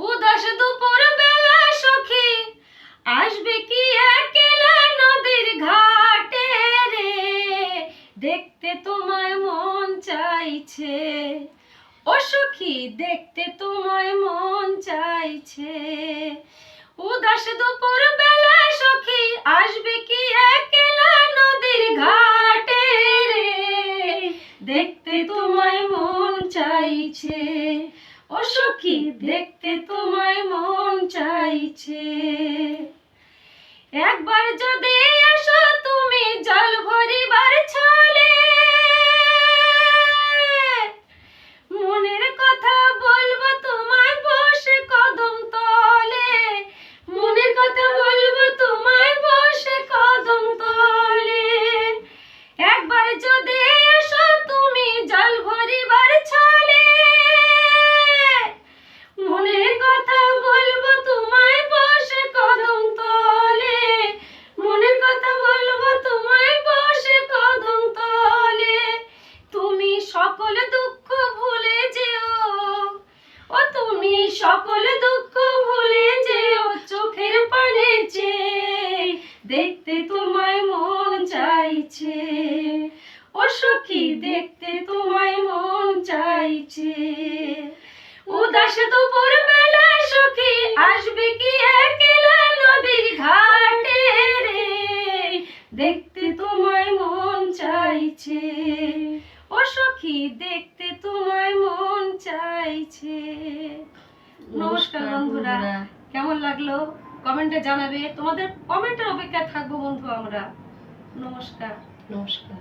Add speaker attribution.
Speaker 1: উদাস দুপুর বেলা সখী আসবে কি একলা নদীর ঘাটে রে, দেখতে তোমায় মন চাইছে ও সখী, দেখতে তোমায় মন চাইছে। উদাস দুপুর বেলা সখী আসবে কি একলা নদীর ঘাটে রে, দেখতে তোমায় মন চাইছে ও সখী, দেখতে তোমায় মন চাইছে। একবার যদি আসো তুমি জল ভরিবার ছলে, মনের কথা বলবো তোমায় বসে কদম তলে, মনের কথা বলবো তোমায় বসে কদম তলে। একবার যদি আসো তুমি জল ভরিবার ছলে, মনের কথা বলবো তোমায় বসে কদম তলে, মনের কথা বলবো তোমায় বসে কদম তলে। তুমি সকল দুঃখ ভুলে যেও ও, তুমি সকল দুঃখ ভুলে যেও চোখের পানে চেয়ে, দেখতে তোমায় মন চাইছে ও সখী, দেখতে তোমায় মন চাইছে। উদাস দুপুর বেলা সখী আসবে কি একলা নদীর ঘাটে রে, দেখতে তোমায় মন চাইছে ও সখী, দেখতে তোমায় মন চাইছে। নমস্কার বন্ধুরা, কেমন লাগলো কমেন্টে জানাবে, তোমাদের কমেন্টের অপেক্ষায় থাকবো বন্ধু আমরা। নমস্কার।
Speaker 2: নমস্কার।